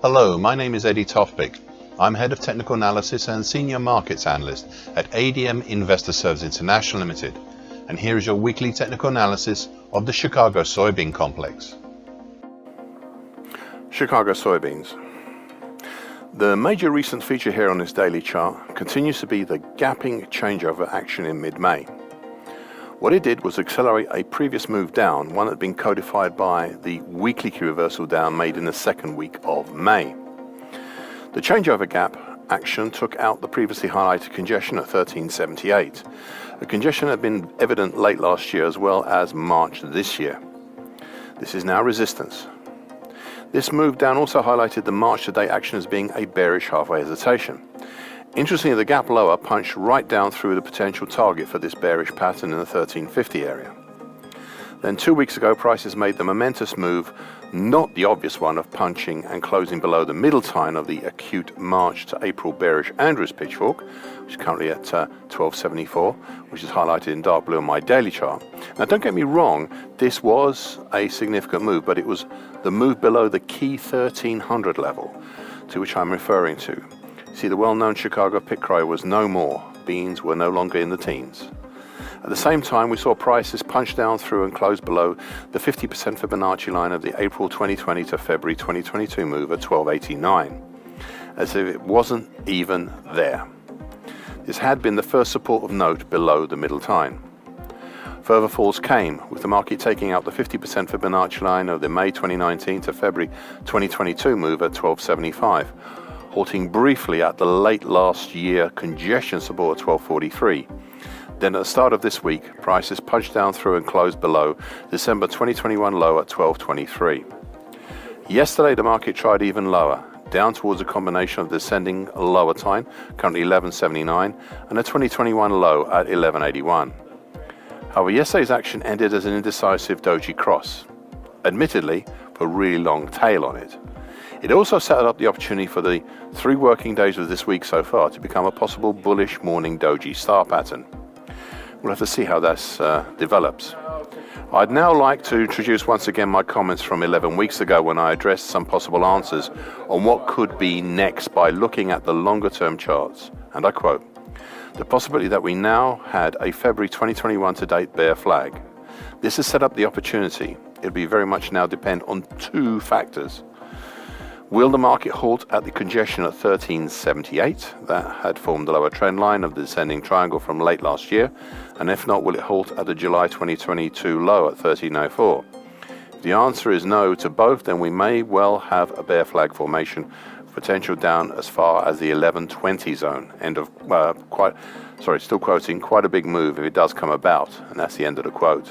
Hello, my name is Eddie Tofpik. I'm Head of Technical Analysis and Senior Markets Analyst at ADM Investor Services International Limited, and here is your weekly technical analysis of the Chicago soybean complex. Chicago soybeans. The major recent feature here on this daily chart continues to be the gapping changeover action in mid-May. What it did was accelerate a previous move down, one that had been codified by the weekly key reversal down made in the second week of May. The changeover gap action took out the previously highlighted congestion at 1378. The congestion had been evident late last year as well as March this year. This is now resistance. This move down also highlighted the March to date action as being a bearish halfway hesitation. Interestingly, the gap lower punched right down through the potential target for this bearish pattern in the 1350 area. Then 2 weeks ago, prices made the momentous move, not the obvious one of punching and closing below the middle tine of the acute March to April bearish Andrews pitchfork, which is currently at 1274, which is highlighted in dark blue on my daily chart. Now, don't get me wrong, this was a significant move, but it was the move below the key 1300 level to which I'm referring to. See, the well-known Chicago pit cry was no more. Beans were no longer in the teens. At the same time, we saw prices punch down through and close below the 50% Fibonacci line of the April 2020 to February 2022 move at 1289, as if it wasn't even there. This had been the first support of note below the middle tine. Further falls came, with the market taking out the 50% Fibonacci line of the May 2019 to February 2022 move at 1275. Halting briefly at the late last year congestion support at 1243. Then at the start of this week, prices punched down through and closed below December 2021 low at 1223. Yesterday, the market tried even lower, down towards a combination of descending lower tine, currently 1179, and a 2021 low at 1181. However, yesterday's action ended as an indecisive doji cross, admittedly, with a really long tail on it. It also set up the opportunity for the 3 working days of this week so far to become a possible bullish morning doji star pattern. We'll have to see how this develops. I'd now like to introduce once again my comments from 11 weeks ago when I addressed some possible answers on what could be next by looking at the longer term charts. And I quote, "The possibility that we now had a February 2021 to date bear flag. This has set up the opportunity. It'll be very much now depend on 2 factors. Will the market halt at the congestion at 1378 that had formed the lower trend line of the descending triangle from late last year? And if not, will it halt at the July 2022 low at 1304? If the answer is no to both, then we may well have a bear flag formation, potential down as far as the 1120 zone. End of still quoting, quite a big move if it does come about, and that's the end of the quote.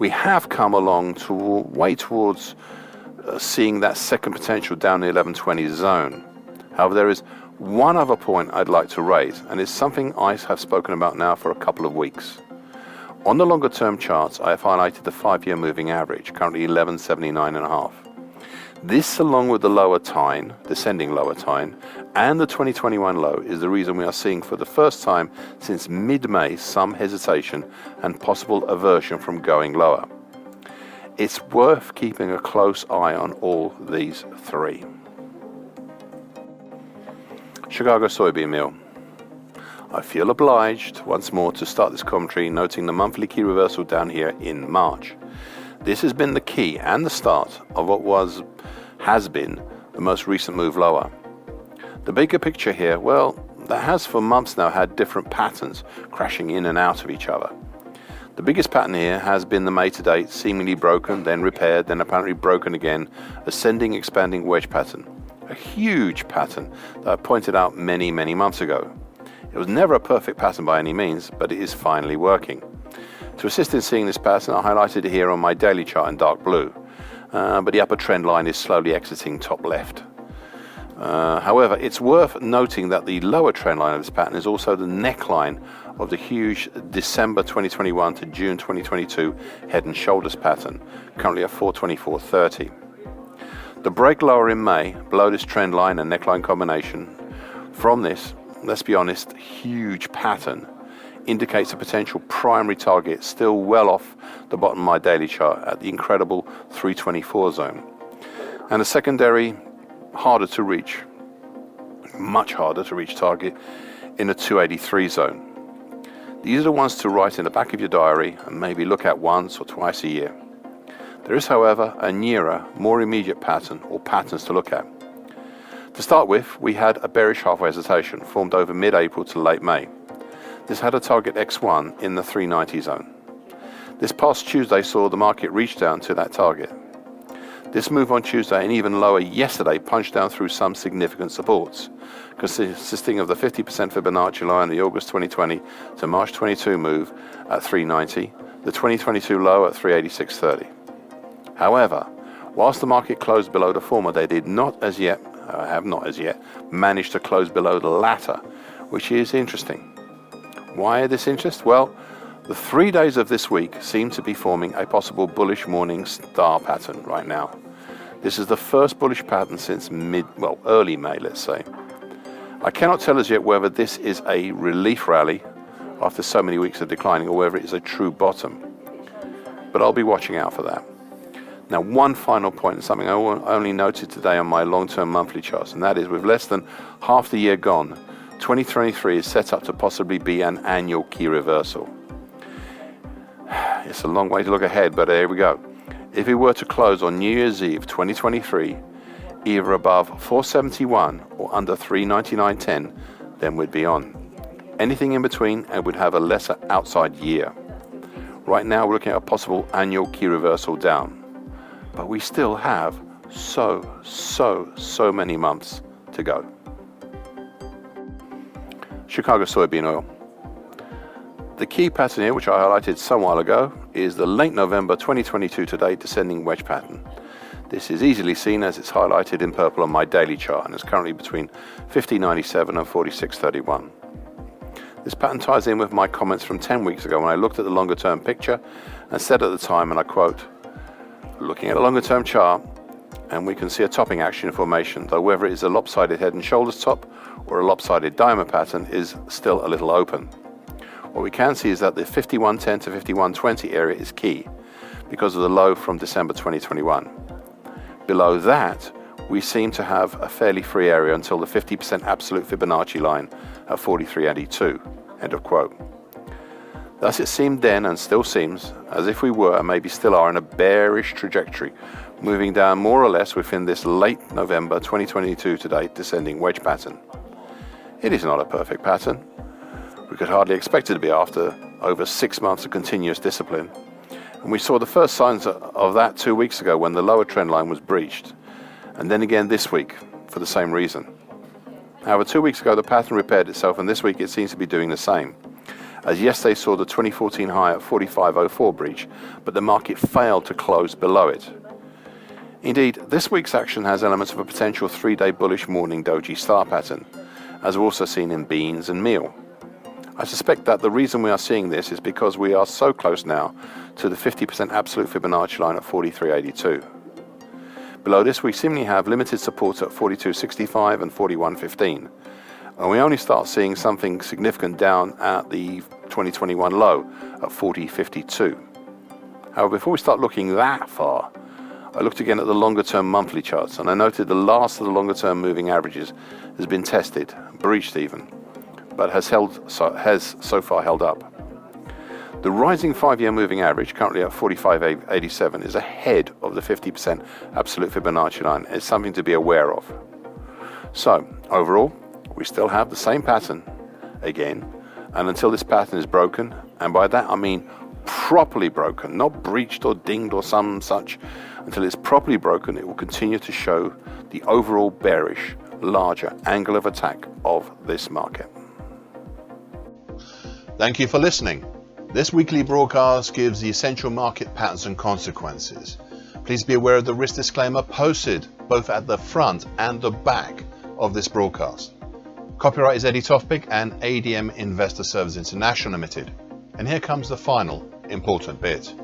We have come along way towards seeing that second potential down the 1120 zone. However, there is one other point I'd like to raise, and it's something I have spoken about now for a couple of weeks. On the longer term charts, I have highlighted the 5-year moving average, currently 1179.5. This, along with the lower tine, descending lower tine, and the 2021 low, is the reason we are seeing for the first time since mid-May some hesitation and possible aversion from going lower. It's worth keeping a close eye on all these 3. Chicago soybean meal. I feel obliged once more to start this commentary noting the monthly key reversal down here in March. This has been the key and the start of what has been the most recent move lower. The bigger picture here, well, that has for months now had different patterns crashing in and out of each other. The biggest pattern here has been the May to date, seemingly broken, then repaired, then apparently broken again, ascending, expanding wedge pattern. A huge pattern that I pointed out many, many months ago. It was never a perfect pattern by any means, but it is finally working. To assist in seeing this pattern, I highlighted it here on my daily chart in dark blue, but the upper trend line is slowly exiting top left. However, it's worth noting that the lower trend line of this pattern is also the neckline of the huge December 2021 to June 2022 head and shoulders pattern, currently at 424.30. The break lower in May, below this trend line and neckline combination, from this, let's be honest, huge pattern, indicates a potential primary target still well off the bottom of my daily chart at the incredible 324 zone. And a secondary harder to reach, much harder to reach target in a 283 zone. These are the ones to write in the back of your diary and maybe look at once or twice a year. There is, however, a nearer, more immediate pattern or patterns to look at. To start with, we had a bearish halfway hesitation formed over mid-April to late May. This had a target X1 in the 390 zone. This past Tuesday saw the market reach down to that target. This move on Tuesday and even lower yesterday punched down through some significant supports, consisting of the 50% Fibonacci line, the August 2020 to March 22 move at 390, the 2022 low at 386.30. However, whilst the market closed below the former, they have not as yet managed to close below the latter, which is interesting. Why this interest? Well, the 3 days of this week seem to be forming a possible bullish morning star pattern right now. This is the first bullish pattern since early May, let's say. I cannot tell as yet whether this is a relief rally after so many weeks of declining or whether it is a true bottom, but I'll be watching out for that. Now, one final point, and something I only noted today on my long-term monthly charts, and that is with less than half the year gone, 2023 is set up to possibly be an annual key reversal. It's a long way to look ahead, but here we go. If we were to close on New Year's Eve 2023, either above 471 or under 399.10, then we'd be on. Anything in between and would have a lesser outside year. Right now we're looking at a possible annual key reversal down, but we still have so many months to go. Chicago soybean oil. The key pattern here, which I highlighted some while ago, is the late November 2022 to date descending wedge pattern. This is easily seen as it's highlighted in purple on my daily chart and is currently between 50.97 and 46.31. This pattern ties in with my comments from 10 weeks ago when I looked at the longer term picture and said at the time, and I quote, "Looking at a longer term chart and we can see a topping action in formation, though whether it is a lopsided head and shoulders top or a lopsided diamond pattern is still a little open. What we can see is that the 51.10 to 51.20 area is key because of the low from December 2021. Below that, we seem to have a fairly free area until the 50% absolute Fibonacci line at 43.82, end of quote. Thus it seemed then and still seems as if we were and maybe still are in a bearish trajectory, moving down more or less within this late November 2022 to date descending wedge pattern. It is not a perfect pattern. We could hardly expect it to be after over 6 months of continuous discipline. And we saw the first signs of that 2 weeks ago when the lower trend line was breached. And then again this week for the same reason. However, 2 weeks ago the pattern repaired itself and this week it seems to be doing the same. As yesterday saw the 2014 high at 45.04 breach, but the market failed to close below it. Indeed, this week's action has elements of a potential 3-day bullish morning doji star pattern, as we've also seen in beans and meal. I suspect that the reason we are seeing this is because we are so close now to the 50% absolute Fibonacci line at 43.82. Below this we seemingly have limited support at 42.65 and 41.15, and we only start seeing something significant down at the 2021 low at 40.52. However, before we start looking that far, I looked again at the longer term monthly charts and I noted the last of the longer term moving averages has been tested, breached even, but has so far held up. The rising 5-year moving average, currently at 45.87, is ahead of the 50% absolute Fibonacci line. It's something to be aware of. So, overall, we still have the same pattern again, and until this pattern is broken, and by that I mean properly broken, not breached or dinged or some such, until it's properly broken, it will continue to show the overall bearish, larger angle of attack of this market. Thank you for listening. This weekly broadcast gives the essential market patterns and consequences. Please be aware of the risk disclaimer posted both at the front and the back of this broadcast. Copyright is Eddie Tofpik and ADM Investor Services International Limited. And here comes the final important bit.